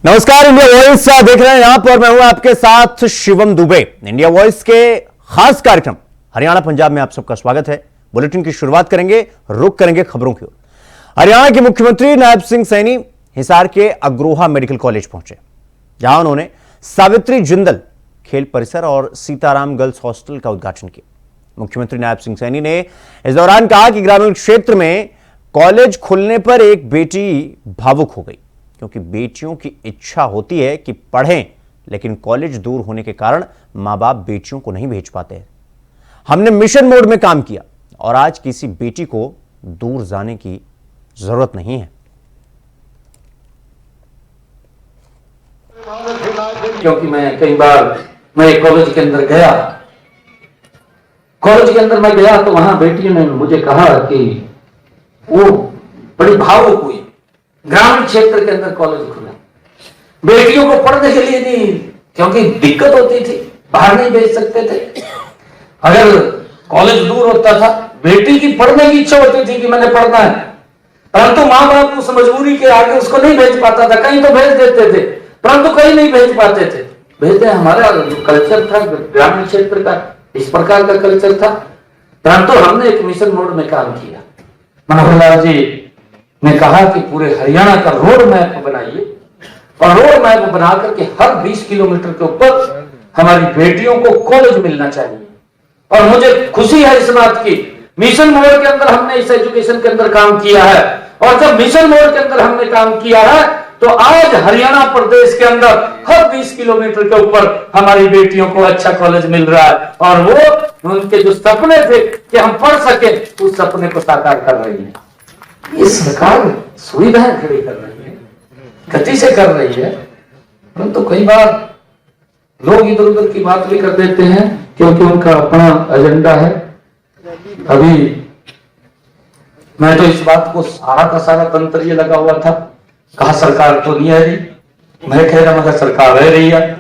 नमस्कार, India voice देख रहे हैं यहां पर। मैं हूं आपके साथ शिवम दुबे। इंडिया वॉइस के खास कार्यक्रम हरियाणा पंजाब में आप सबका स्वागत है। बुलेटिन की शुरुआत करेंगे, रुक करेंगे खबरों की ओर। हरियाणा के मुख्यमंत्री नायब सिंह सैनी हिसार के अग्रोहा मेडिकल कॉलेज पहुंचे, जहां उन्होंने सावित्री जिंदल खेल परिसर और सीताराम गर्ल्स हॉस्टल का उद्घाटन किया। मुख्यमंत्री नायब सिंह सैनी ने इस दौरान कहा कि ग्रामीण क्षेत्र में कॉलेज खुलने पर एक बेटी भावुक हो गई, क्योंकि बेटियों की इच्छा होती है कि पढ़ें, लेकिन कॉलेज दूर होने के कारण मां बाप बेटियों को नहीं भेज पाते हैं। हमने मिशन मोड में काम किया और आज किसी बेटी को दूर जाने की जरूरत नहीं है। क्योंकि मैं कई बार कॉलेज के अंदर गया, तो वहां बेटियों ने मुझे कहा कि वो बड़ी भावुक हुई। ग्रामीण क्षेत्र के अंदर कॉलेज खुला, बेटियों को पढ़ने के लिए नहीं, क्योंकि दिक्कत होती थी, बाहर नहीं भेज सकते थे। अगर कॉलेज दूर होता था, बेटी की पढ़ने की इच्छा होती थी कि मैंने पढ़ना है, परंतु मां बाप उस मजबूरी के आगे उसको नहीं भेज पाता था। कहीं तो भेज देते थे, परंतु कहीं नहीं भेज पाते थे। भेजते हमारा जो कल्चर था ग्रामीण क्षेत्र का, इस प्रकार का कल्चर था। परंतु हमने एक मिशन मोड में काम किया। मनोहर लाल जी ने कहा कि पूरे हरियाणा का रोड मैप बनाइए, और रोड मैप बना करके हर 20 किलोमीटर के ऊपर हमारी बेटियों को कॉलेज मिलना चाहिए। और मुझे खुशी है इस बात की, मिशन मोड के अंदर हमने इस एजुकेशन के अंदर काम किया है। और जब मिशन मोड के अंदर हमने काम किया है, तो आज हरियाणा प्रदेश के अंदर हर 20 किलोमीटर के ऊपर हमारी बेटियों को अच्छा कॉलेज मिल रहा है। और वो उनके जो सपने थे कि हम पढ़ सके, उस सपने को साकार कर रही है। ये सरकार सुविधाएं खड़ी कर रही है, गति से कर रही है। परंतु कई बार लोग इधर उधर की बात भी कर देते हैं, क्योंकि उनका अपना एजेंडा है। अभी मैं तो इस बात को सारा का सारा तंत्र ये लगा हुआ था, कहा सरकार तो नहीं है रही, मैं कह रहा मगर सरकार रह रही है।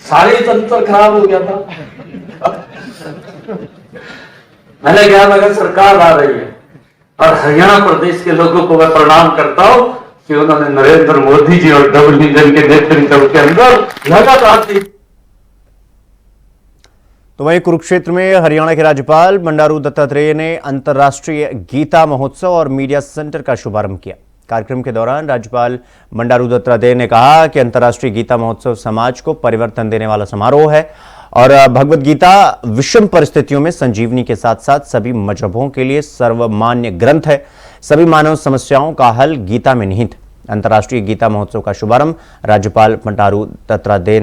सारे तंत्र खराब हो गया था। मैंने कहा मगर सरकार आ रही है। और हरियाणा प्रदेश के लोगों को मैं प्रणाम करता हूं कि उन्होंने नरेंद्र मोदी जी और डबल इंजन के नेतृत्व के अंदर लगातार। तो वहीं कुरुक्षेत्र में हरियाणा के राज्यपाल बंडारू दत्तात्रेय ने अंतर्राष्ट्रीय गीता महोत्सव और मीडिया सेंटर का शुभारंभ किया। कार्यक्रम के दौरान राज्यपाल बंडारू दत्तात्रेय ने कहा कि अंतर्राष्ट्रीय गीता महोत्सव समाज को परिवर्तन देने वाला समारोह है और भगवत गीता विषम परिस्थितियों में संजीवनी के साथ साथ सभी मजहबों के लिए सर्वमान्य ग्रंथ है। सभी मानव समस्याओं का हल गीता में निहित। अंतर्राष्ट्रीय गीता महोत्सव का शुभारंभ राज्यपाल बंडारू दत्तात्रेय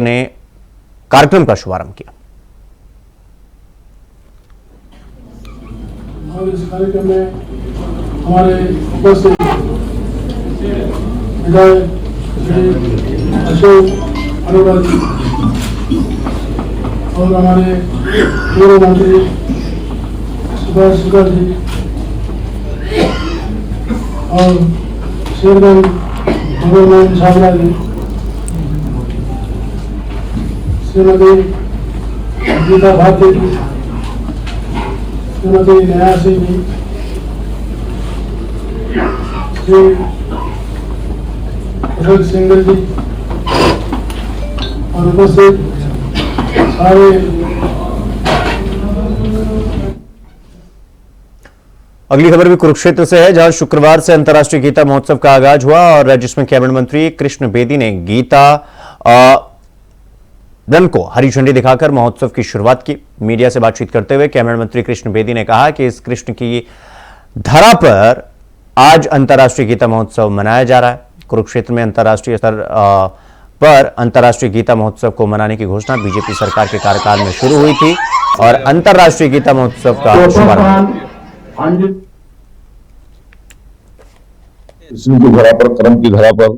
ने कार्यक्रम का शुभारंभ किया। और इस कार्यक्रम में हमारे उपस्थित विधायक श्री अशोक अरोड़ा जी और हमारे पूर्व मंत्री सुभाष शुक्ला जी और शेरगंज गवर्नमेंट छात्रा जी, श्रीमती गीता भारती जी, श्रीमती न्यासी जी, श्री अशोक सिंगल जी और उपस्थित सारे। अगली खबर भी कुरुक्षेत्र से है, जहां शुक्रवार से अंतर्राष्ट्रीय गीता महोत्सव का आगाज हुआ और जिसमें कैबिनेट मंत्री कृष्ण बेदी ने गीता रन को हरी झंडी दिखाकर महोत्सव की शुरुआत की। मीडिया से बातचीत करते हुए कैबिनेट मंत्री कृष्ण बेदी ने कहा कि इस कृष्ण की धरा पर आज अंतर्राष्ट्रीय गीता महोत्सव मनाया जा रहा है। कुरुक्षेत्र में अंतर्राष्ट्रीय स्तर पर अंतर्राष्ट्रीय गीता महोत्सव को मनाने की घोषणा बीजेपी सरकार के कार्यकाल में शुरू हुई थी और अंतर्राष्ट्रीय गीता महोत्सव का शुभारंभ कृष्ण की धरा पर, कर्म की धरा पर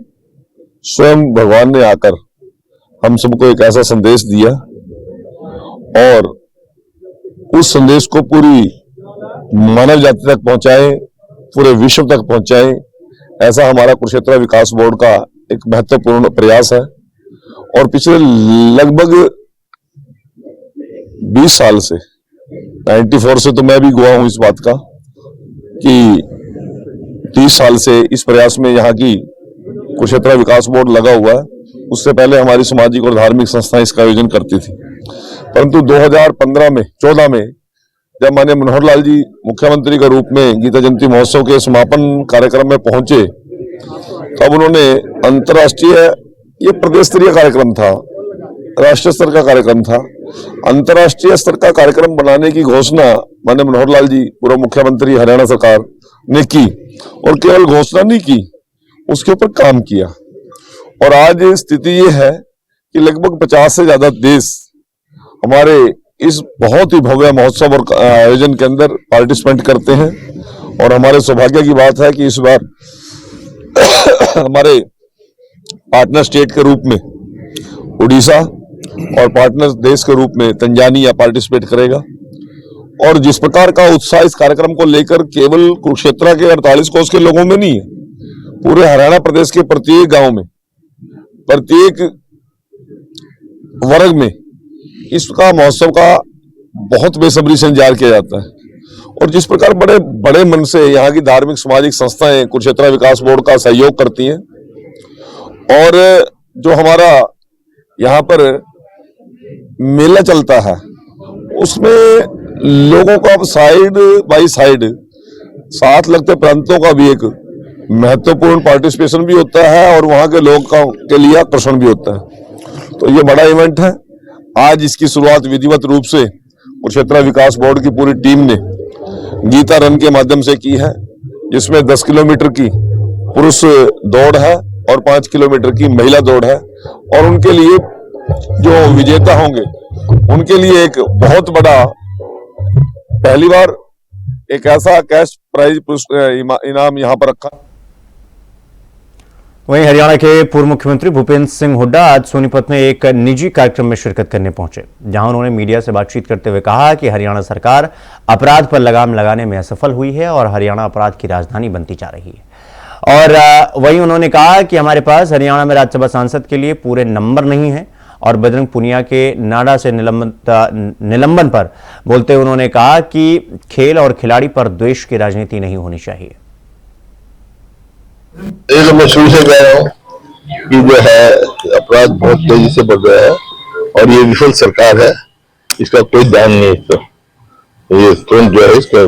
स्वयं भगवान ने आकर हम सबको एक ऐसा संदेश दिया और उस संदेश को पूरी मानव जाति तक पहुंचाए, पूरे विश्व तक पहुंचाए, ऐसा हमारा कुरुक्षेत्र विकास बोर्ड का एक महत्वपूर्ण प्रयास है। और पिछले लगभग 20 साल से 94 से तो मैं भी गवाह हूं इस बात का कि 30 साल से इस प्रयास में यहाँ की कुरुक्षेत्र विकास बोर्ड लगा हुआ है। उससे पहले हमारी सामाजिक और धार्मिक संस्थाएं इसका आयोजन करती थी, परंतु 2014 में जब माननीय मनोहर लाल जी मुख्यमंत्री के रूप में गीता जयंती महोत्सव के समापन कार्यक्रम में पहुंचे, तब उन्होंने अंतर्राष्ट्रीय, ये प्रदेश स्तरीय कार्यक्रम था, राष्ट्रीय स्तर का कार्यक्रम था, अंतर्राष्ट्रीय स्तर का कार्यक्रम बनाने की घोषणा माननीय मनोहर लाल जी पूर्व मुख्यमंत्री हरियाणा सरकार ने की, और केवल घोषणा नहीं की, उसके ऊपर काम किया। और आज स्थिति ये है कि लगभग 50 से ज्यादा देश हमारे इस बहुत ही भव्य महोत्सव और आयोजन के अंदर पार्टिसिपेट करते हैं। और हमारे सौभाग्य की बात है कि इस बार हमारे पार्टनर स्टेट के रूप में उड़ीसा और पार्टनर देश के रूप में तंजानिया पार्टिसिपेट करेगा। और जिस प्रकार का उत्साह इस कार्यक्रम को लेकर केवल कुरुक्षेत्र के 48 कोस के लोगों में नहीं है, पूरे हरियाणा प्रदेश के प्रत्येक गांव में, प्रत्येक वर्ग में इसका महोत्सव का बहुत बेसब्री से इंतजार किया जाता है। और जिस प्रकार बड़े बड़े मन से यहाँ की धार्मिक सामाजिक संस्थाएं कुरुक्षेत्र विकास बोर्ड का सहयोग करती हैं, और जो हमारा यहाँ पर मेला चलता है उसमें लोगों का अब साइड बाई साइड साथ लगते प्रांतों का भी एक महत्वपूर्ण पार्टिसिपेशन भी होता है, और वहां के लोगों के लिए आकर्षण भी होता है। तो ये बड़ा इवेंट है। आज इसकी शुरुआत विधिवत रूप से कुरुक्षेत्र विकास बोर्ड की पूरी टीम ने गीता रन के माध्यम से की है, जिसमें 10 किलोमीटर की पुरुष दौड़ है और 5 किलोमीटर की महिला दौड़ है। और उनके लिए जो विजेता होंगे उनके लिए एक बहुत बड़ा, पहली बार एक ऐसा कैश प्राइज इनाम यहां पर रखा। वहीं हरियाणा के पूर्व मुख्यमंत्री भूपेंद्र सिंह हुड्डा आज सोनीपत में एक निजी कार्यक्रम में शिरकत करने पहुंचे, जहां उन्होंने मीडिया से बातचीत करते हुए कहा कि हरियाणा सरकार अपराध पर लगाम लगाने में असफल हुई है और हरियाणा अपराध की राजधानी बनती जा रही है। और वहीं उन्होंने कहा कि हमारे पास हरियाणा में राज्यसभा सांसद के लिए पूरे नंबर नहीं है। और बजरंग पुनिया के नाडा से निलंबन पर बोलते हुए उन्होंने कहा कि खेल और खिलाड़ी पर द्वेष की राजनीति नहीं होनी चाहिए। तो मैं शुरू से कह रहा हूँ कि जो है अपराध बहुत तेजी से बढ़ रहा है, और ये विफल सरकार है, इसका कोई ध्यान नहीं। तो ये तुरंत जो है इसका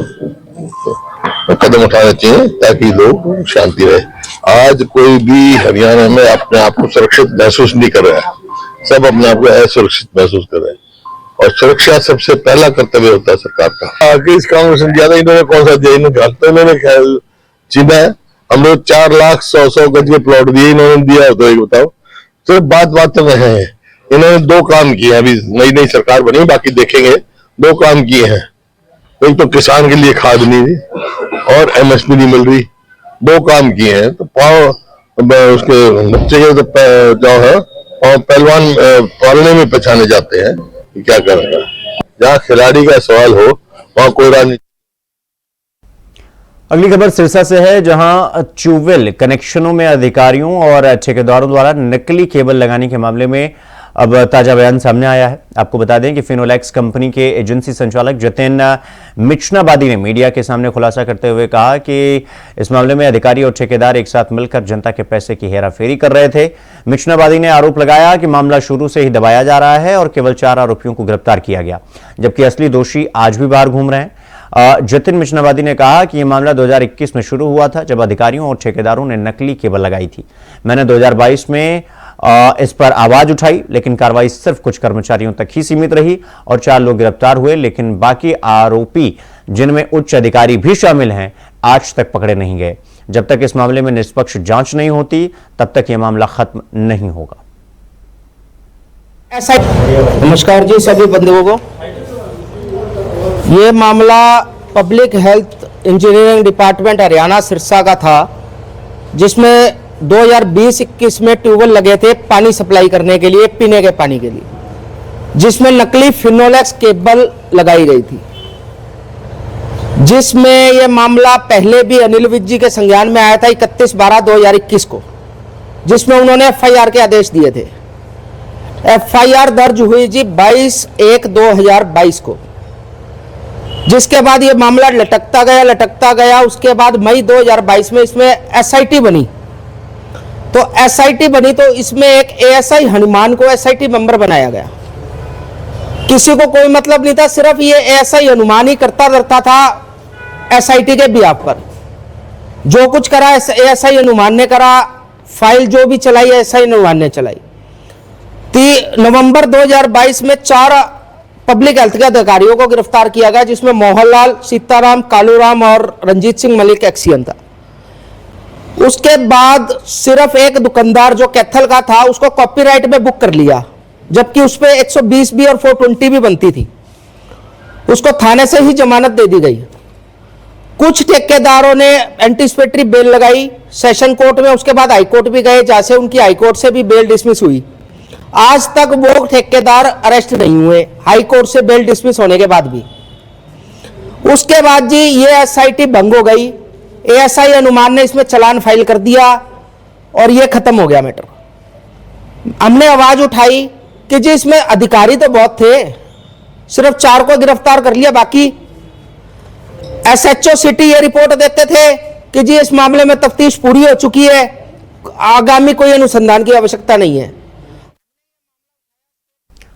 कदम उठाने चाहिए ताकि लोग शांति रहे। आज कोई भी हरियाणा में अपने आप को सुरक्षित महसूस नहीं कर रहा है, सब अपने आप को असुरक्षित महसूस कर रहे हैं, और सुरक्षा सबसे पहला कर्तव्य होता है सरकार का। आगे इस कांग्रेस ने ज्यादा इन्होंने कौन सा दिया, इन्होंने चिन्ह है, हम लोग 4,00,100 गज के प्लॉट दिए, इन्होंने दिया हो तो एक बताओ। सिर्फ बात में है। इन्होंने 2 काम किए हैं, अभी नई सरकार बनी, बाकी देखेंगे। 2 काम किए हैं, एक तो किसान के लिए खाद नहीं दी और MSP नहीं मिल रही, 2 काम किए हैं। तो उसके बच्चे जो है और पहलवान पालने में पहचाने जाते हैं कि क्या कर रहा है। जहाँ खिलाड़ी का सवाल हो वहां कोई राजनीति। अगली खबर सिरसा से है, जहां ट्यूबवेल कनेक्शनों में अधिकारियों और ठेकेदारों द्वारा नकली केबल लगाने के मामले में अब ताजा बयान सामने आया है। आपको बता दें कि फिनोलेक्स कंपनी के एजेंसी संचालक जतिन मिचनाबादी ने मीडिया के सामने खुलासा करते हुए कहा कि इस मामले में अधिकारी और ठेकेदार एक साथ मिलकर जनता के पैसे की हेराफेरी कर रहे थे। मिचनाबादी ने आरोप लगाया कि मामला शुरू से ही दबाया जा रहा है और केवल 4 आरोपियों को गिरफ्तार किया गया, जबकि असली दोषी आज भी बाहर घूम रहे हैं। जतिन मिचनाबादी ने कहा कि यह मामला 2021 में शुरू हुआ था, जब अधिकारियों और ठेकेदारों ने नकली केबल लगाई थी। मैंने 2022 में इस पर आवाज उठाई, लेकिन कार्रवाई सिर्फ कुछ कर्मचारियों तक ही सीमित रही और 4 लोग गिरफ्तार हुए, लेकिन बाकी आरोपी, जिनमें उच्च अधिकारी भी शामिल हैं, आज तक पकड़े नहीं गए। जब तक इस मामले में निष्पक्ष जांच नहीं होती, तब तक यह मामला खत्म नहीं होगा। नमस्कार जी सभी बंधुओं को। ये मामला public health engineering department Haryana Sirsa का था, जिसमें 2020-21 में ट्यूबवेल लगे थे पानी सप्लाई करने के लिए, पीने के पानी के लिए, जिसमें नकली फिनोलेक्स केबल लगाई गई थी। जिसमें यह मामला पहले भी अनिल विज जी के संज्ञान में आया था 31/12/2021 को, जिसमें उन्होंने FIR के आदेश दिए थे। FIR दर्ज हुई जी 22/1/2022 को। जिसके बाद ये मामला लटकता गया। उसके बाद मई 2022 में इसमें एसआईटी बनी। तो एसआईटी बनी तो इसमें एक एएसआई हनुमान को एसआईटी मेंबर बनाया गया। किसी को कोई मतलब नहीं था, सिर्फ ये एएसआई हनुमान ही करता रहता था एसआईटी के बिहाफ पर। जो कुछ करा एएसआई हनुमान ने करा, फाइल जो भी चलाई एएसआई हनुमान ने चलाई। 3 नवंबर 2022 में 4 पब्लिक हेल्थ के अधिकारियों को गिरफ्तार किया गया, जिसमें मोहनलाल, सीताराम, कालूराम और रंजीत सिंह मलिक एक्सियन था। उसके बाद सिर्फ एक दुकानदार जो कैथल का था उसको कॉपीराइट में बुक कर लिया, जबकि उस पर 120 भी और 420 भी बनती थी। उसको थाने से ही जमानत दे दी गई। कुछ ठेकेदारों ने एंटीसिपेटरी बेल लगाई सेशन कोर्ट में, उसके बाद हाई कोर्ट भी गए, जहां से उनकी हाई कोर्ट से भी बेल डिसमिस हुई। आज तक वो ठेकेदार अरेस्ट नहीं हुए हाई कोर्ट से बेल डिसमिस होने के बाद भी। उसके बाद जी ये एसआईटी भंग हो गई, एएसआई हनुमान ने इसमें चालान फाइल कर दिया और ये खत्म हो गया मैटर। हमने आवाज उठाई कि जी इसमें अधिकारी तो बहुत थे, सिर्फ 4 को गिरफ्तार कर लिया, बाकी एसएचओ सिटी ये रिपोर्ट देते थे कि जी इस मामले में तफ्तीश पूरी हो चुकी है, आगामी कोई अनुसंधान की आवश्यकता नहीं है।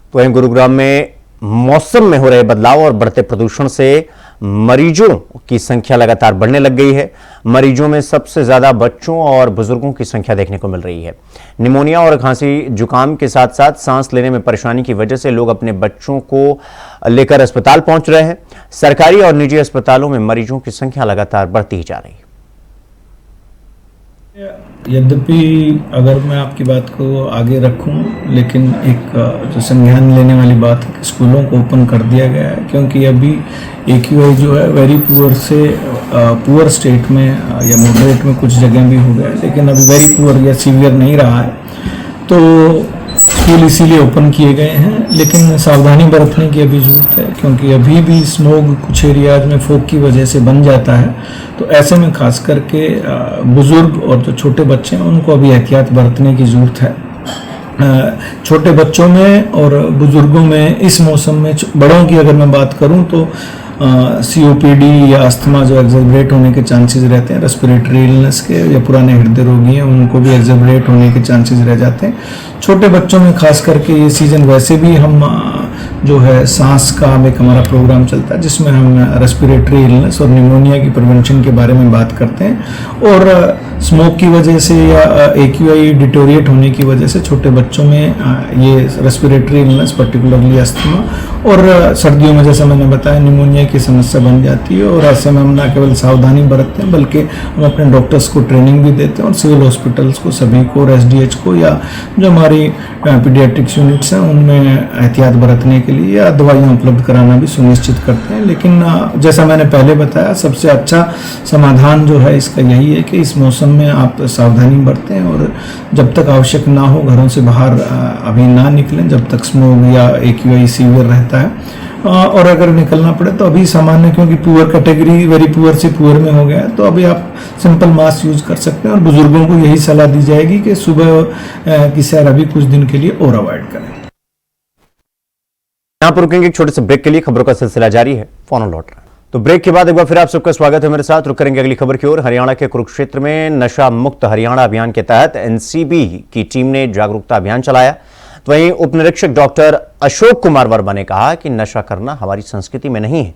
तो वहीं गुरुग्राम में मौसम में हो रहे बदलाव और बढ़ते प्रदूषण से मरीजों की संख्या लगातार बढ़ने लग गई है। मरीजों में सबसे ज्यादा बच्चों और बुजुर्गों की संख्या देखने को मिल रही है। निमोनिया और खांसी जुकाम के साथ साथ सांस लेने में परेशानी की वजह से लोग अपने बच्चों को लेकर अस्पताल पहुंच रहे हैं। सरकारी और निजी अस्पतालों में मरीजों की संख्या लगातार बढ़ती ही जा रही है। यद्यपि अगर मैं आपकी बात को आगे रखूं, लेकिन एक जो संज्ञान लेने वाली बात है कि स्कूलों को ओपन कर दिया गया है, क्योंकि अभी AQI जो है वेरी पुअर से पुअर स्टेट में या मॉडरेट में कुछ जगह भी हो गया है, लेकिन अभी वेरी पुअर या सीवियर नहीं रहा है। तो स्कूल इसीलिए ओपन किए गए हैं, लेकिन सावधानी बरतने की अभी जरूरत है, क्योंकि अभी भी स्मोग कुछ एरियाज में फोग की वजह से बन जाता है। तो ऐसे में खास करके बुजुर्ग और जो छोटे बच्चे हैं उनको अभी एहतियात बरतने की जरूरत है। छोटे बच्चों में और बुजुर्गों में इस मौसम में, बड़ों की अगर मैं बात करूं तो COPD या अस्थमा जो एग्जर्बरेट होने के चांसेस रहते हैं, रेस्पिरेटरी इलनेस के या पुराने हृदय रोगी हैं उनको भी एग्जर्बरेट होने के चांसेस रह जाते हैं। छोटे बच्चों में खास करके ये सीजन वैसे भी हम जो है सांस का एक हमारा प्रोग्राम चलता है जिसमें हम रेस्पिरेटरी इलनेस और निमोनिया की प्रिवेंशन के बारे में बात करते हैं। और स्मोक की वजह से या AQI डिटोरिएट होने की वजह से छोटे बच्चों में ये रेस्पिरेटरी इलनेस पर्टिकुलरली अस्थमा और सर्दियों में जैसा मैंने बताया निमोनिया की समस्या बन जाती है। और ऐसे में हम न केवल सावधानी बरतते हैं बल्कि हम अपने डॉक्टर्स को ट्रेनिंग भी देते हैं और सिविल हॉस्पिटल्स को सभी को और SDH को या जो हमारी पीडियाट्रिक्स यूनिट्स हैं उनमें एहतियात बरतने के लिए या दवाइयाँ उपलब्ध कराना भी सुनिश्चित करते हैं। लेकिन जैसा मैंने पहले बताया सबसे अच्छा समाधान जो है इसका यही है कि इस मौसम में आप सावधानी बरतें और जब तक आवश्यक ना हो घरों से बाहर अभी ना निकलें जब तक स्मोक या AQI सीवियर रहता है। और अगर निकलना पड़े तो अभी सामान्य, क्योंकि पुअर कैटेगरी वेरी पुअर से पुअर में हो गया है, तो अभी आप सिंपल मास्क यूज कर सकते हैं। और बुजुर्गों को यही सलाह दी जाएगी कि सुबह की सैर अभी कुछ दिन के लिए और अवॉइड करें। यहां पर रुकेंगे एक छोटे से ब्रेक के लिए, खबरों का सिलसिला जारी है, फौरन लौट रहा है। तो ब्रेक के बाद एक बार फिर आप सबका स्वागत है मेरे साथ। रुक करेंगे अगली खबर की ओर। हरियाणा के कुरुक्षेत्र में नशा मुक्त हरियाणा अभियान के तहत NCB की टीम ने जागरूकता अभियान चलाया। तो वहीं उप निरीक्षक डॉक्टर अशोक कुमार वर्मा ने कहा कि नशा करना हमारी संस्कृति में नहीं है,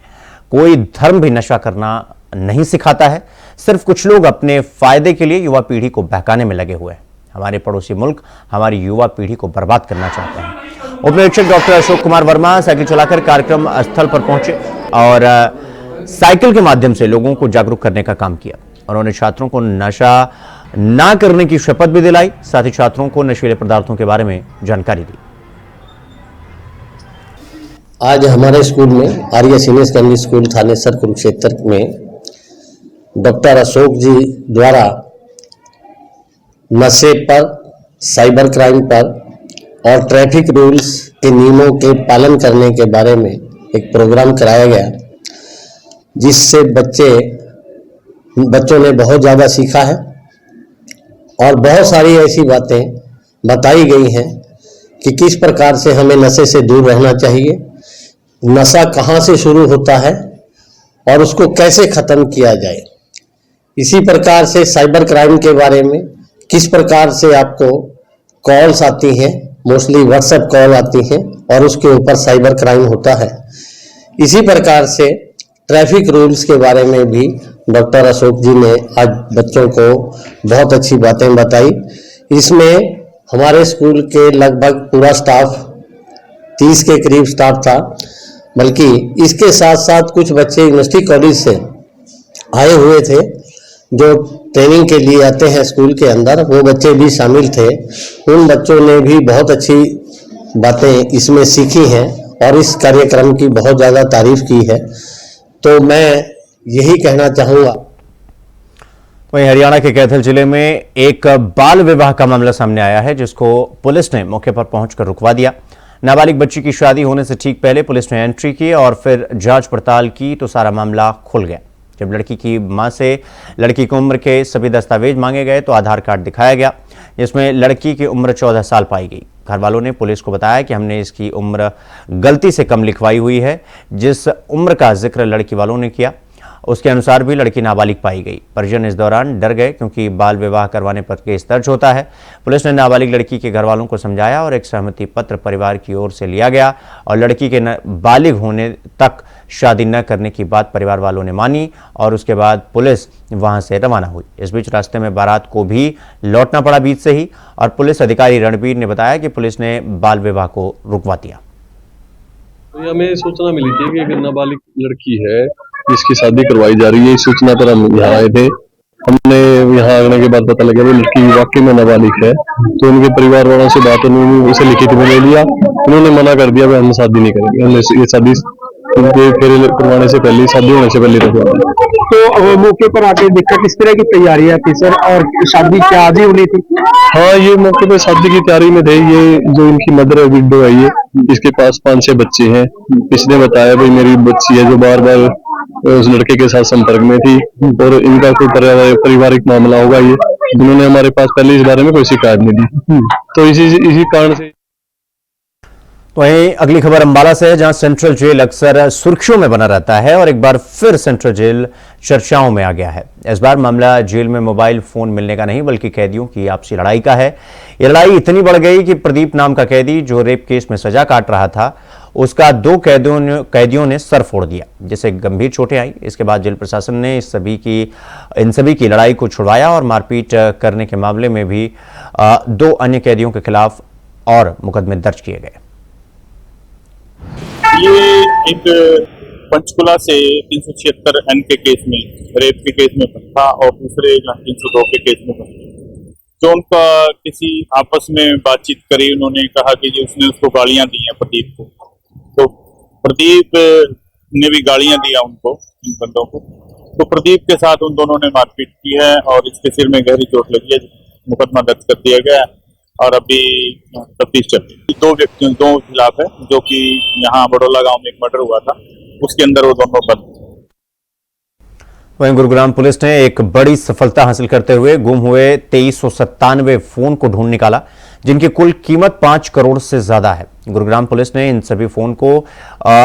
कोई धर्म भी नशा करना नहीं सिखाता है, सिर्फ कुछ लोग अपने फायदे के लिए युवा पीढ़ी को बहकाने में लगे हुए हैं। हमारे पड़ोसी मुल्क हमारी युवा पीढ़ी को बर्बाद करना चाहते हैं। उप निरीक्षक डॉक्टर अशोक कुमार वर्मा साइकिल चलाकर कार्यक्रम स्थल पर पहुंचे और साइकिल के माध्यम से लोगों को जागरूक करने का काम किया। उन्होंने छात्रों को नशा ना करने की शपथ भी दिलाई, साथ ही छात्रों को नशीले पदार्थों के बारे में जानकारी दी। आज हमारे स्कूल में Arya senior secondary school Thanesar Kurukshetra में डॉक्टर अशोक जी द्वारा नशे पर, साइबर क्राइम पर और ट्रैफिक रूल्स के नियमों के पालन करने के बारे में एक प्रोग्राम कराया गया, जिससे बच्चों ने बहुत ज़्यादा सीखा है और बहुत सारी ऐसी बातें बताई गई हैं कि किस प्रकार से हमें नशे से दूर रहना चाहिए, नशा कहाँ से शुरू होता है और उसको कैसे खत्म किया जाए। इसी प्रकार से साइबर क्राइम के बारे में किस प्रकार से आपको कॉल्स आती हैं, मोस्टली व्हाट्सएप कॉल आती हैं और उसके ऊपर साइबर क्राइम होता है। इसी प्रकार से ट्रैफिक रूल्स के बारे में भी डॉक्टर अशोक जी ने आज बच्चों को बहुत अच्छी बातें बताई। इसमें हमारे स्कूल के लगभग पूरा स्टाफ 30 के करीब स्टाफ था, बल्कि इसके साथ साथ कुछ बच्चे यूनिवर्सिटी कॉलेज से आए हुए थे जो ट्रेनिंग के लिए आते हैं स्कूल के अंदर, वो बच्चे भी शामिल थे। उन बच्चों ने भी बहुत अच्छी बातें इसमें सीखी हैं और इस कार्यक्रम की बहुत ज़्यादा तारीफ की है। तो मैं यही कहना चाहूँगा। वहीं हरियाणा के कैथल जिले में एक बाल विवाह का मामला सामने आया है, जिसको पुलिस ने मौके पर पहुंचकर रुकवा दिया। नाबालिग बच्ची की शादी होने से ठीक पहले पुलिस ने एंट्री की और फिर जांच पड़ताल की तो सारा मामला खुल गया। जब लड़की की मां से लड़की की उम्र के सभी दस्तावेज मांगे गए तो आधार कार्ड दिखाया गया, जिसमें लड़की की उम्र 14 साल पाई गई। घर वालों ने पुलिस को बताया कि हमने इसकी उम्र गलती से कम लिखवाई हुई है। जिस उम्र का जिक्र लड़की वालों ने किया उसके अनुसार भी लड़की नाबालिग पाई गई। परिजन इस दौरान डर गए क्योंकि बाल विवाह करवाने पर केस दर्ज होता है। पुलिस ने नाबालिग लड़की के घर वालों को समझाया और एक सहमति पत्र परिवार की ओर से लिया गया और लड़की के बालिग होने तक शादी न करने की बात परिवार वालों ने मानी और उसके बाद पुलिस वहां से रवाना हुई। इस बीच रास्ते में बारात को भी लौटना पड़ा बीच से ही और पुलिस अधिकारी रणबीर ने बताया कि पुलिस ने बाल विवाह को रुकवा दिया। तो हमें सूचना मिली थी कि एक नाबालिग लड़की है जिसकी शादी करवाई जा रही है। इस सूचना पर हम यहाँ आए थे। हमने यहाँ आने के बाद पता लगा वो लड़की वाकई में नाबालिग है, तो उनके परिवार वालों से बात उन्होंने उसे लिखित में ले लिया। उन्होंने मना कर दिया, हम शादी नहीं करेंगे, हमने ये शादी उनके फेरे करवाने से पहले, शादी होने से पहले रखवा दी। तो मौके पर आके देखा किस तरह की तैयारी है थी सर, और शादी क्या आज ही होनी थी? हाँ, ये मौके पे शादी की तैयारी में थे। ये जो इनकी मदर है, विडो है, ये इसके पास 5-6 बच्चे हैं। इसने बताया भाई मेरी बच्ची है जो बार बार उस लड़के के साथ संपर्क में थी और इनका कोई पारिवारिक मामला होगा। ये इन्होंने हमारे पास पहले इस बारे में कोई शिकायत नहीं दी, तो इसी कारण से। तो वहीं अगली खबर अंबाला से है, जहां सेंट्रल जेल अक्सर सुर्खियों में बना रहता है और एक बार फिर सेंट्रल जेल चर्चाओं में आ गया है। इस बार मामला जेल में मोबाइल फोन मिलने का नहीं बल्कि कैदियों की आपसी लड़ाई का है। यह लड़ाई इतनी बढ़ गई कि प्रदीप नाम का कैदी जो रेप केस में सजा काट रहा था, उसका 2 कैदियों ने सर फोड़ दिया, जिसे गंभीर चोटें आई। इसके बाद जेल प्रशासन ने इन सभी की लड़ाई को छुड़वाया और मारपीट करने के मामले में भी 2 अन्य कैदियों के खिलाफ और मुकदमे दर्ज किए गए। ये एक पंचकुला से 376 एन के केस में, रेप के केस में था और दूसरे 302 के केस में था। जो उनका किसी आपस में बातचीत करी, उन्होंने कहा कि जी उसने उसको गालियां दी हैं प्रदीप को, तो प्रदीप ने भी गालियां दिया उनको, इन बंदों को। तो प्रदीप के साथ उन दोनों ने मारपीट की है और इसके सिर में गहरी चोट लगी है। मुकदमा दर्ज कर दिया गया और अभी तफ्तीश चल रही है। 2 व्यक्तियों 2 खिलाफ है, जो कि यहाँ बड़ौला गांव में एक मर्डर हुआ था, उसके अंदर वो दोनों बंद। वहीं गुरुग्राम पुलिस ने एक बड़ी सफलता हासिल करते हुए गुम हुए 2397 फोन को ढूंढ निकाला, जिनकी कुल कीमत 5 करोड़ से ज्यादा है। गुरुग्राम पुलिस ने इन सभी फोन को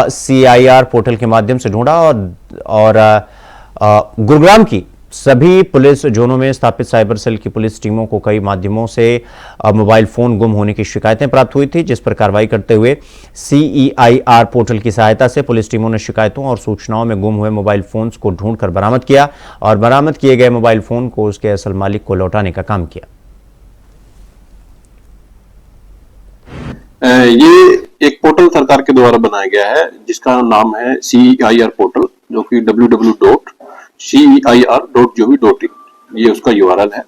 CIR पोर्टल के माध्यम से ढूंढा और गुरुग्राम की सभी पुलिस जोनों में स्थापित साइबर सेल की पुलिस टीमों को कई माध्यमों से मोबाइल फोन गुम होने की शिकायतें प्राप्त हुई थी, जिस पर कार्रवाई करते हुए CEIR पोर्टल की सहायता से पुलिस टीमों ने शिकायतों और सूचनाओं में गुम हुए मोबाइल फोन्स को ढूंढकर बरामद किया और बरामद किए गए मोबाइल फोन को उसके असल मालिक को लौटाने का काम किया। ये एक पोर्टल सरकार के द्वारा बनाया गया है जिसका नाम है CEIR पोर्टल, जो कि www.ceir.gov.in ये उसका URL है।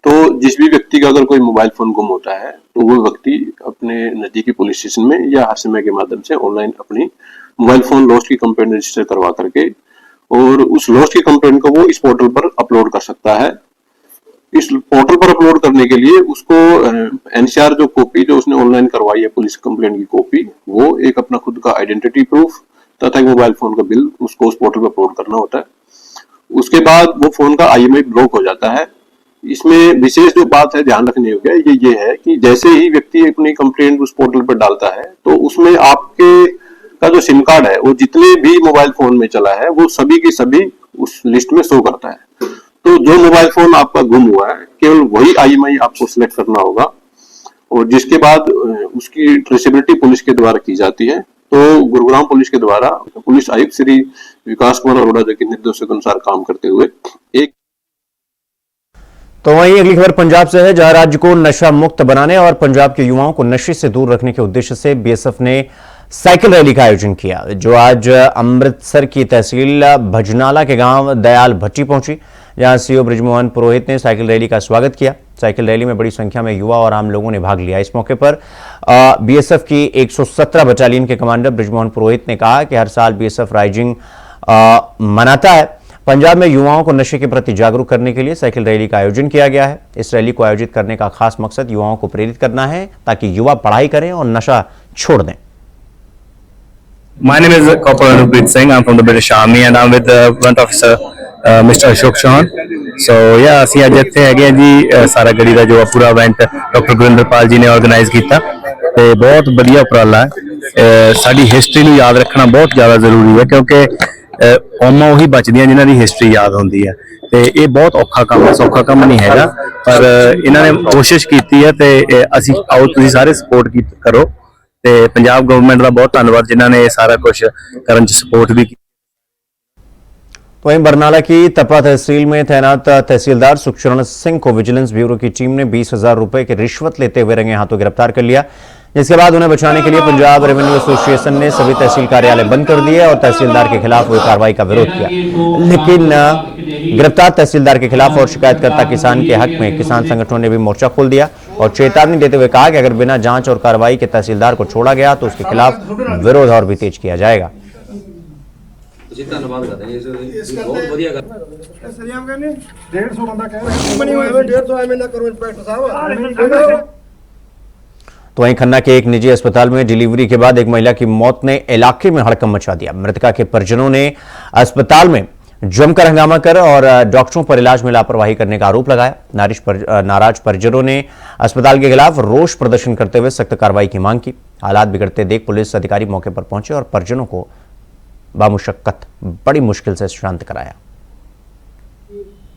तो जिस भी व्यक्ति का अगर कोई मोबाइल फोन गुम होता है तो वो व्यक्ति अपने नजदीकी पुलिस स्टेशन में या हरसमय के माध्यम से ऑनलाइन अपनी मोबाइल फोन लॉस्ट की कंप्लेंट रजिस्टर करवा करके और उस लॉस्ट की कंप्लेंट को वो इस पोर्टल पर अपलोड कर सकता है। इस पोर्टल पर अपलोड करने के लिए उसको NCR जो कॉपी जो उसने ऑनलाइन करवाई है पुलिस कंप्लेंट की कॉपी, वो एक अपना खुद का आइडेंटिटी प्रूफ तथा एक मोबाइल फोन का बिल उसको उस पोर्टल पर अपलोड करना होता है। उसके बाद वो फोन का IMEI ब्लॉक हो जाता है। इसमें विशेष जो बात है ध्यान रखने योग्य ये है कि जैसे ही व्यक्ति अपनी कंप्लेंट उस पोर्टल पर डालता है तो उसमें आपके का जो सिम कार्ड है वो जितने भी मोबाइल फोन में चला है वो सभी की सभी उस लिस्ट में शो करता है। तो जो मोबाइल फोन आपका गुम हुआ है केवल वही IMEI आपको सिलेक्ट करना होगा और जिसके बाद उसकी ट्रेसेबिलिटी पुलिस के द्वारा की जाती है। तो गुरुग्राम पुलिस के द्वारा पुलिस आयुक्त श्री विकास कुमार अरोड़ा जी के निर्देशों के अनुसार काम करते हुए एक तो वहीं अगली खबर पंजाब से है, जहां राज्य को नशा मुक्त बनाने और पंजाब के युवाओं को नशे से दूर रखने के उद्देश्य से BSF ने साइकिल रैली का आयोजन किया, जो आज अमृतसर की तहसील भजनाला के गांव दयाल भट्टी पहुंची, जहां CO बृजमोहन पुरोहित ने साइकिल रैली का स्वागत किया। साइकिल रैली में बड़ी संख्या में युवा और आम लोगों ने भाग लिया। इस मौके पर BSF की 117 बटालियन के कमांडर बृजमोहन पुरोहित ने कहा कि हर साल BSF राइजिंग मनाता है। पंजाब में युवाओं को नशे के प्रति जागरूक करने के लिए साइकिल रैली का आयोजन किया गया है। इस रैली को आयोजित करने का खास मकसद युवाओं को प्रेरित करना है ताकि युवा पढ़ाई करें और नशा छोड़ दें। My name is Corporal Anuprit Singh. I'm from the British Army and I'm with the Warrant Officer Mr. Ashok Chauhan. So yeah, ਅਸੀਂ ਅੱਜ ਇੱਥੇ ਹੈਗੇ ਆ ਜੀ ਸਾਰਾ ਗੜੀ ਦਾ ਜੋ ਪੂਰਾ ਇਵੈਂਟ ਡਾਕਟਰ ਗੁਰਿੰਦਰਪਾਲ ਜੀ ਨੇ ਆਰਗੇਨਾਈਜ਼ ਕੀਤਾ ਤੇ ਬਹੁਤ ਵਧੀਆ ਉਪਰਾਲਾ ਹੈ। ਸਾਡੀ ਹਿਸਟਰੀ ਨੂੰ ਯਾਦ ਰੱਖਣਾ ਬਹੁਤ ਜ਼ਿਆਦਾ ਜ਼ਰੂਰੀ ਹੈ ਕਿਉਂਕਿ ਕੌਮਾਂ ਉਹੀ ਬਚਦੀਆਂ ਜਿਨ੍ਹਾਂ ਦੀ ਹਿਸਟਰੀ ਯਾਦ ਹੁੰਦੀ ਹੈ ਤੇ ਇਹ ਬਹੁਤ ਔਖਾ ਕੰਮ ਹੈ, ਸੌਖਾ ਕੰਮ ਨਹੀਂ ਹੈਗਾ, ਪਰ ਇਹਨਾਂ ਨੇ ਕੋਸ਼ਿਸ਼ ਕੀਤੀ ਹੈ ਤੇ ਅਸੀਂ ਆਓ ਤੁਸੀਂ ਸਾਰੇ ਸਪੋਰਟ ਕਰੋ ਤੇ ਪੰਜਾਬ ਗਵਰਨमेंट ਦਾ ਬਹੁਤ ਧੰਨਵਾਦ जिन्हों ने सारा कुछ करने च सपोर्ट भी की। तो वहीं बरनाला की तपा तहसील में तैनात तहसीलदार सुखचरण सिंह को विजिलेंस ब्यूरो की टीम ने 20,000 रुपए की रिश्वत लेते हुए रंगे हाथों गिरफ्तार कर लिया, जिसके बाद उन्हें बचाने के लिए पंजाब रेवेन्यू एसोसिएशन ने सभी तहसील कार्यालय बंद कर दिए और तहसीलदार के खिलाफ हुई कार्रवाई का विरोध किया। लेकिन गिरफ्तार तहसीलदार के खिलाफ और शिकायतकर्ता किसान के हक में किसान संगठनों ने भी मोर्चा खोल दिया और चेतावनी देते हुए कहा कि अगर बिना जांच और कार्रवाई के तहसीलदार को छोड़ा गया तो उसके खिलाफ विरोध और भी तेज किया जाएगा। तो वहीं खन्ना के एक निजी अस्पताल में डिलीवरी के बाद एक महिला की मौत ने इलाके में हड़कंप मचा दिया। मृतका के परिजनों ने अस्पताल में जमकर हंगामा कर और डॉक्टरों पर इलाज में लापरवाही करने का आरोप लगाया। नाराज परिजनों ने अस्पताल के खिलाफ रोष प्रदर्शन करते हुए सख्त कार्रवाई की मांग की। हालात बिगड़ते देख पुलिस अधिकारी मौके पर पहुंचे और परिजनों को बामुशक्कत बड़ी मुश्किल से शांत कराया।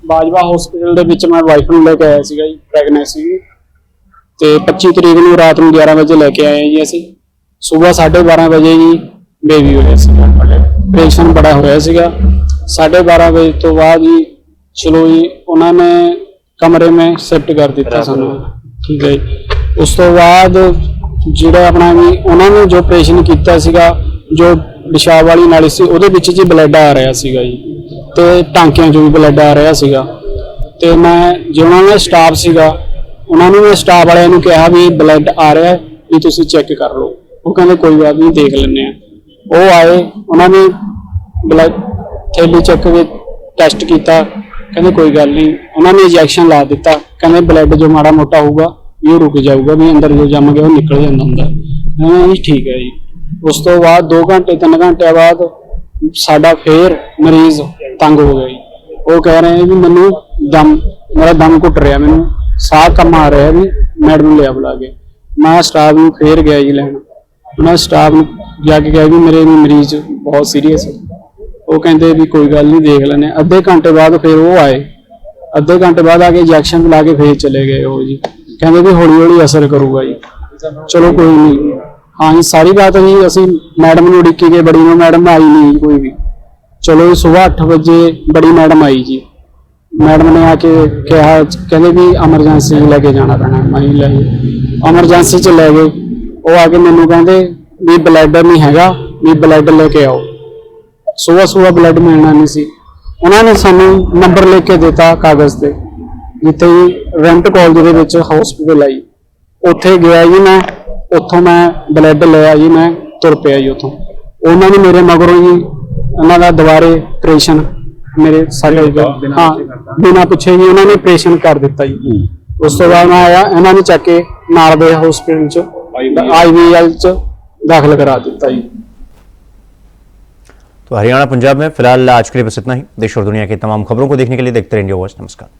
बाजवा हॉस्पिटल ਦੇ ਵਿੱਚ ਮੈਂ ਵਾਈਫ ਨੂੰ ਲੈ ਕੇ ਆਇਆ ਸੀਗਾ ਜੀ, ਪ੍ਰੈਗਨੈਂਸੀ ਤੇ 25 ਤਰੀਕ ਨੂੰ ਰਾਤ ਨੂੰ 11 ਵਜੇ ਲੈ ਕੇ ਆਏ ਜੀ ਅਸੀਂ। ਸਵੇਰ 12:30 ਵਜੇ ਜੀ ਬੇਬੀ ਹੋਇਆ ਸੀਗਾ, ਆਪਰੇਸ਼ਨ ਬੜਾ ਹੋਇਆ ਸੀਗਾ। 12:30 ਵਜੇ ਤੋਂ ਬਾਅਦ ਜੀ ਚਲੋ ਜੀ ਉਹਨਾਂ ਨੇ ਕਮਰੇ में शिफ्ट कर ਦਿੱਤਾ ਸਾਨੂੰ, ਠੀਕ ਹੈ ਜੀ। ਉਸ ਤੋਂ ਬਾਅਦ ਜਿਹੜਾ ਆਪਣਾ ਵੀ ਉਹਨਾਂ ਨੇ ਜੋ ਆਪਰੇਸ਼ਨ ਕੀਤਾ ਸੀਗਾ, ਜੋ ਪਿਸ਼ਾਬ ਵਾਲੀ ਨਾਲੀ ਸੀ ਉਹਦੇ ਵਿੱਚ ਜੀ ਬਲੱਡ ਆ ਰਿਹਾ ਸੀਗਾ ਜੀ ਤੇ ਟਾਂਕਿਆਂ 'ਚੋਂ ਵੀ ਬਲੱਡ ਆ ਰਿਹਾ ਸੀਗਾ। ਤੇ ਮੈਂ ਜੋ ਉਹਨਾਂ ਦਾ ਸਟਾਫ ਸੀਗਾ ਉਹਨਾਂ ਨੂੰ ਮੈਂ ਸਟਾਫ ਵਾਲਿਆਂ ਨੂੰ ਕਿਹਾ ਵੀ ਬਲੱਡ ਆ ਰਿਹਾ ਵੀ ਤੁਸੀਂ ਚੈੱਕ ਕਰ ਲਓ। ਉਹ ਕਹਿੰਦੇ ਕੋਈ ਗੱਲ ਨਹੀਂ ਦੇਖ ਲੈਂਦੇ ਆ। ਉਹ ਆਏ, ਉਹਨਾਂ ਨੇ ਬਲੱਡ ਥੈਲੀ ਚੱਕ ਕੇ ਟੈਸਟ ਕੀਤਾ, ਕਹਿੰਦੇ ਕੋਈ ਗੱਲ ਨਹੀਂ। ਉਹਨਾਂ ਨੇ ਇੰਜੈਕਸ਼ਨ ਲਾ ਦਿੱਤਾ, ਕਹਿੰਦੇ ਬਲੱਡ ਜੋ ਮਾੜਾ ਮੋਟਾ ਹੋਊਗਾ ਇਹ ਰੁਕ ਜਾਊਗਾ, ਵੀ ਅੰਦਰ ਜੋ ਜੰਮ ਗਿਆ ਉਹ ਨਿਕਲ ਜਾਂਦਾ ਹੁੰਦਾ। ਜੀ ਠੀਕ ਹੈ ਜੀ। ਉਸ ਤੋਂ ਬਾਅਦ 2 ਘੰਟੇ 3 ਘੰਟੇ ਬਾਅਦ ਸਾਡਾ ਫੇਰ ਮਰੀਜ਼ ਤੰਗ ਹੋ ਗਿਆ ਜੀ। ਉਹ ਕਹਿ ਰਹੇ ਵੀ ਮੈਨੂੰ ਮੇਰਾ ਦਮ ਘੁੱਟ ਰਿਹਾ, ਮੈਨੂੰ ਸਾਹ ਕੰਮ ਆ ਰਿਹਾ, ਵੀ ਮੈਡਮ ਨੂੰ ਲਿਆ ਬੁਲਾ ਕੇ। ਮੈਂ ਸਟਾਫ ਨੂੰ ਫੇਰ ਗਿਆ ਜੀ ਲੈਣ, ਉਹਨਾਂ ਸਟਾਫ ਨੂੰ ਜਾ ਕੇ ਕਿਹਾ ਵੀ ਮੇਰੇ ਮਰੀਜ਼ ਬਹੁਤ ਸੀਰੀਅਸ ਹੈ। ਉਹ ਕਹਿੰਦੇ ਵੀ ਕੋਈ ਗੱਲ ਨਹੀਂ ਦੇਖ ਲੈਂਦੇ। ਅੱਧੇ ਘੰਟੇ ਬਾਅਦ ਫਿਰ ਉਹ ਆਏ, ਅੱਧੇ ਘੰਟੇ ਬਾਅਦ ਆ ਕੇ ਇੰਜੈਕਸ਼ਨ ਲਾ ਕੇ ਫੇਰ ਚਲੇ ਗਏ। ਉਹ ਜੀ ਕਹਿੰਦੇ ਵੀ ਹੌਲੀ ਹੌਲੀ ਅਸਰ ਕਰੂਗਾ ਜੀ। ਚਲੋ ਕੋਈ ਨਹੀਂ। हाँ जी, सारी बात जी असं मैडम ने उड़ीकी गए, बड़ी मैडम आई नहीं कोई भी। चलो सुबह 8 बजे बड़ी मैडम आई जी। मैडम ने आके कहा, कहते भी एमरजेंसी लेके जाना पैना। मैं ले एमरजेंसी च ले गए। वो आके मैनू कहते भी ब्लड नहीं हैगा, भी ब्लड लेके आओ। सुबह ब्लड मिलना नहीं सी। उन्होंने सानू नंबर लेके दिता कागज़ से, जिथे रेंट कॉलेज के हॉस्पिटल आई। उत्थे गया जी मैं, ਉੱਥੋਂ ਮੈਂ ਬਲੱਡ ਲਿਆ ਜੀ, ਮੈਂ ਤੁਰ ਪਿਆ ਜੀ ਉੱਥੋਂ। ਉਹਨਾਂ ਨੇ ਮੇਰੇ ਮਗਰੋਂ ਜੀ ਉਹਨਾਂ ਦਾ ਦੁਬਾਰੇ ਆਪਰੇਸ਼ਨ ਮੇਰੇ ਸਾਰੇ ਹਾਂ ਬਿਨਾਂ ਪੁੱਛੇ ਜੀ ਉਹਨਾਂ ਨੇ ਆਪਰੇਸ਼ਨ ਕਰ ਦਿੱਤਾ ਜੀ। ਉਸ ਤੋਂ ਬਾਅਦ ਮੈਂ ਆਇਆ, ਇਹਨਾਂ ਨੇ ਚੱਕ ਕੇ ਨਾਲ ਦੇ ਹਸਪੀਟਲ ਚ IVL ਚ दाखिल करा दिता जी। तो हरियाणा पंजाब में फिलहाल आज के लिए बस इतना ही। देश और दुनिया की तमाम खबरों को देखने के लिए देखते रहिए इंडिया वॉइस। नमस्कार।